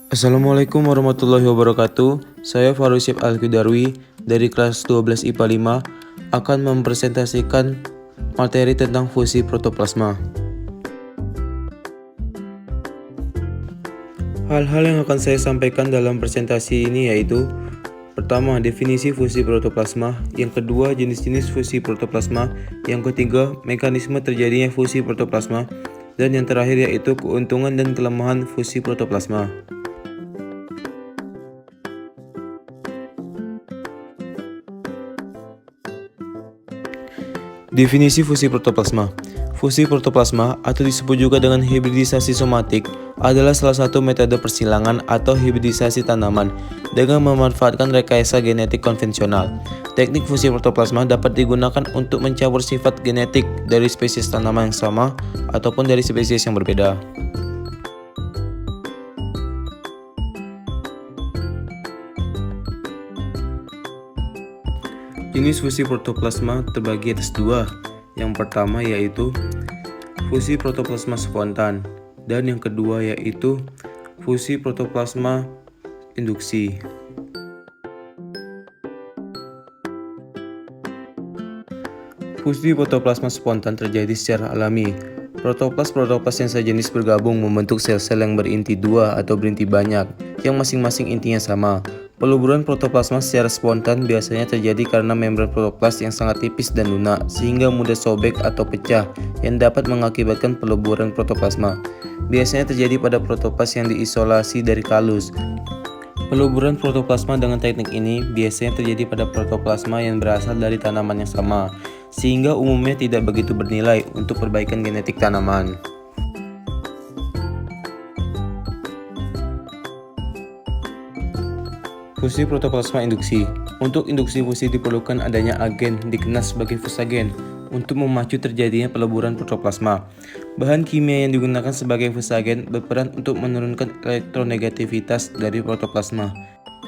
Assalamualaikum warahmatullahi wabarakatuh. Saya Farusyib Al-Qidarwi dari kelas 12 IPA 5 akan mempresentasikan materi tentang fusi protoplasma. Hal-hal yang akan saya sampaikan dalam presentasi ini yaitu: pertama, definisi fusi protoplasma; yang kedua, jenis-jenis fusi protoplasma; yang ketiga, mekanisme terjadinya fusi protoplasma; dan yang terakhir yaitu keuntungan dan kelemahan fusi protoplasma. Definisi fusi protoplasma. Fusi protoplasma, atau disebut juga dengan hibridisasi somatik, adalah salah satu metode persilangan atau hibridisasi tanaman dengan memanfaatkan rekayasa genetik konvensional. Teknik fusi protoplasma dapat digunakan untuk mencampur sifat genetik dari spesies tanaman yang sama ataupun dari spesies yang berbeda. Jenis fusi protoplasma terbagi atas dua. Yang pertama yaitu fusi protoplasma spontan, dan yang kedua yaitu fusi protoplasma induksi. Fusi protoplasma spontan terjadi secara alami. Protoplas yang sejenis bergabung membentuk sel-sel yang berinti dua atau berinti banyak, yang masing-masing intinya sama. Peluburan protoplasma secara spontan biasanya terjadi karena membran protoplas yang sangat tipis dan lunak, sehingga mudah sobek atau pecah, yang dapat mengakibatkan peluburan protoplasma. Biasanya terjadi pada protoplas yang diisolasi dari kalus. Peluburan protoplasma dengan teknik ini biasanya terjadi pada protoplasma yang berasal dari tanaman yang sama, sehingga umumnya tidak begitu bernilai untuk perbaikan genetik tanaman. Fusi protoplasma induksi. Untuk induksi fusi diperlukan adanya agen dikenal sebagai fusagen untuk memacu terjadinya peleburan protoplasma. Bahan kimia yang digunakan sebagai fusagen berperan untuk menurunkan elektronegativitas dari protoplasma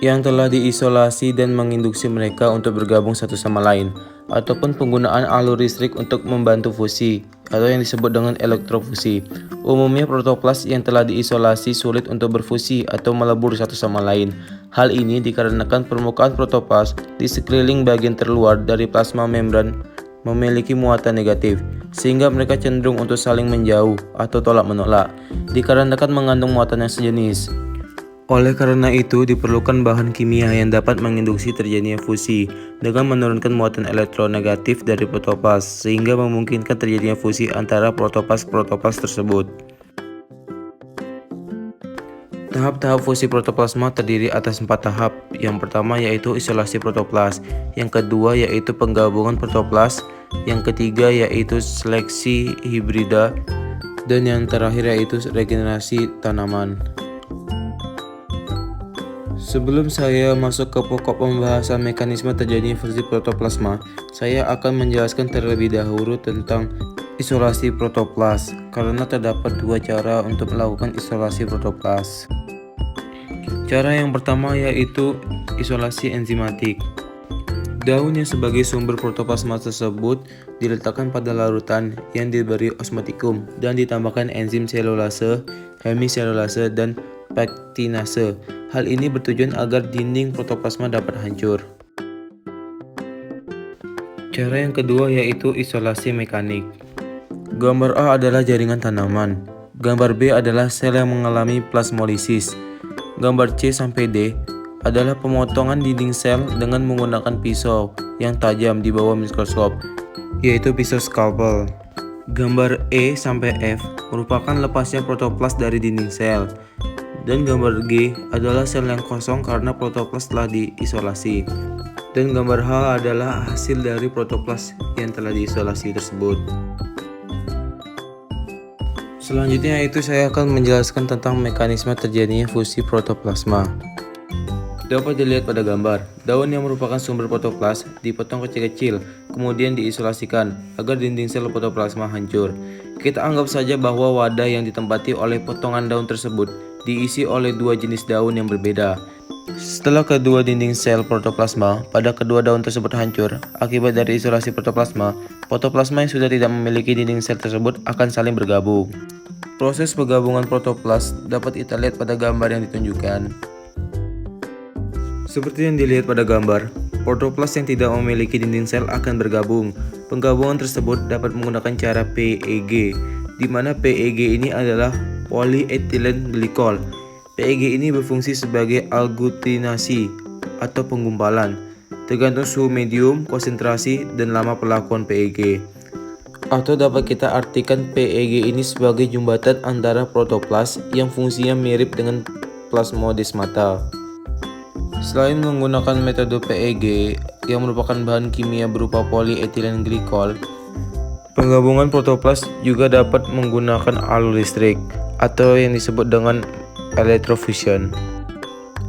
yang telah diisolasi dan menginduksi mereka untuk bergabung satu sama lain, ataupun penggunaan alur listrik untuk membantu fusi atau yang disebut dengan elektrofusi. Umumnya protoplas yang telah diisolasi sulit untuk berfusi atau melebur satu sama lain. Hal ini dikarenakan permukaan protoplas di sekeliling bagian terluar dari plasma membran memiliki muatan negatif, sehingga mereka cenderung untuk saling menjauh atau tolak-menolak, dikarenakan mengandung muatan yang sejenis. Oleh karena itu, diperlukan bahan kimia yang dapat menginduksi terjadinya fusi dengan menurunkan muatan elektronegatif dari protoplas, sehingga memungkinkan terjadinya fusi antara protoplas tersebut. Tahap-tahap fusi protoplasma terdiri atas 4 tahap. Yang pertama yaitu isolasi protoplas, yang kedua yaitu penggabungan protoplas, yang ketiga yaitu seleksi hibrida, dan yang terakhir yaitu regenerasi tanaman. Sebelum saya masuk ke pokok pembahasan mekanisme terjadinya fusi protoplasma, saya akan menjelaskan terlebih dahulu tentang isolasi protoplas, karena terdapat dua cara untuk melakukan isolasi protoplas. Cara yang pertama yaitu isolasi enzimatik. Daun yang sebagai sumber protoplasma tersebut diletakkan pada larutan yang diberi osmotikum dan ditambahkan enzim selulase, hemiselulase, dan pektinase. Hal ini bertujuan agar dinding protoplasma dapat hancur. Cara yang kedua yaitu isolasi mekanik. Gambar A adalah jaringan tanaman. Gambar B adalah sel yang mengalami plasmolisis. Gambar C sampai D adalah pemotongan dinding sel dengan menggunakan pisau yang tajam di bawah mikroskop, yaitu pisau scalpel. Gambar E sampai F merupakan lepasnya protoplas dari dinding sel. Dan gambar G adalah sel yang kosong karena protoplas telah diisolasi. Dan gambar H adalah hasil dari protoplas yang telah diisolasi tersebut. Selanjutnya yaitu saya akan menjelaskan tentang mekanisme terjadinya fusi protoplasma. Dapat dilihat pada gambar, daun yang merupakan sumber protoplas dipotong kecil-kecil, kemudian diisolasikan agar dinding sel protoplasma hancur. Kita anggap saja bahwa wadah yang ditempati oleh potongan daun tersebut diisi oleh dua jenis daun yang berbeda. Setelah kedua dinding sel protoplasma pada kedua daun tersebut hancur akibat dari isolasi protoplasma, protoplasma yang sudah tidak memiliki dinding sel tersebut akan saling bergabung. Proses penggabungan protoplas dapat kita lihat pada gambar yang ditunjukkan. Seperti yang dilihat pada gambar, protoplas yang tidak memiliki dinding sel akan bergabung. Penggabungan tersebut dapat menggunakan cara PEG, di mana PEG ini adalah polyethylene glycol. PEG ini berfungsi sebagai aglutinasi atau penggumpalan, tergantung suhu medium, konsentrasi, dan lama perlakuan PEG. Atau dapat kita artikan PEG ini sebagai jembatan antara protoplas yang fungsinya mirip dengan plasmodesmata. Selain menggunakan metode PEG yang merupakan bahan kimia berupa polyethylene glycol, penggabungan protoplas juga dapat menggunakan alur listrik atau yang disebut dengan electrofusion.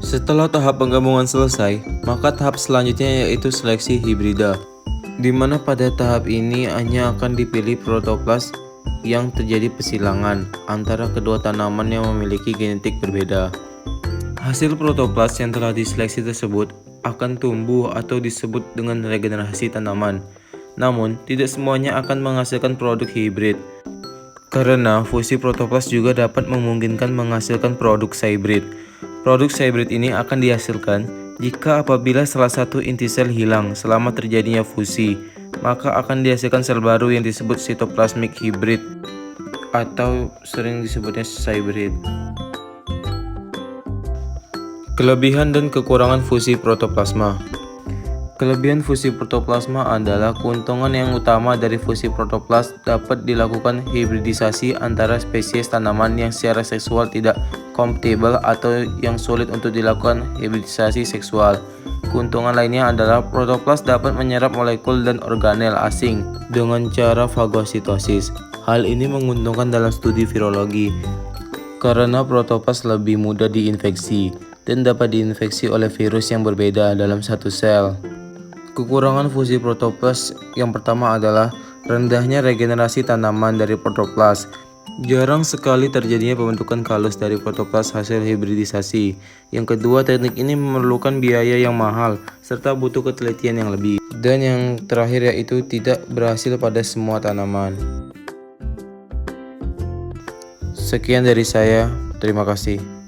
Setelah tahap penggabungan selesai, maka tahap selanjutnya yaitu seleksi hibrida, di mana pada tahap ini hanya akan dipilih protoplas yang terjadi persilangan antara kedua tanaman yang memiliki genetik berbeda. Hasil protoplas yang telah diseleksi tersebut akan tumbuh atau disebut dengan regenerasi tanaman. Namun, tidak semuanya akan menghasilkan produk hibrid, karena fusi protoplas juga dapat memungkinkan menghasilkan produk hybrid. Produk hybrid ini akan dihasilkan jika apabila salah satu inti sel hilang selama terjadinya fusi, maka akan dihasilkan sel baru yang disebut sitoplasmic hybrid atau sering disebutnya hybrid. Kelebihan dan kekurangan fusi protoplasma. Kelebihan fusi protoplasma adalah keuntungan yang utama dari fusi protoplas dapat dilakukan hibridisasi antara spesies tanaman yang secara seksual tidak kompatibel atau yang sulit untuk dilakukan hibridisasi seksual. Keuntungan lainnya adalah protoplas dapat menyerap molekul dan organel asing dengan cara fagositosis. Hal ini menguntungkan dalam studi virologi karena protoplas lebih mudah diinfeksi dan dapat diinfeksi oleh virus yang berbeda dalam satu sel. Kekurangan fusi protoplas yang pertama adalah rendahnya regenerasi tanaman dari protoplas. Jarang sekali terjadinya pembentukan kalus dari protoplas hasil hibridisasi. Yang kedua, teknik ini memerlukan biaya yang mahal serta butuh ketelitian yang lebih. Dan yang terakhir yaitu tidak berhasil pada semua tanaman. Sekian dari saya, terima kasih.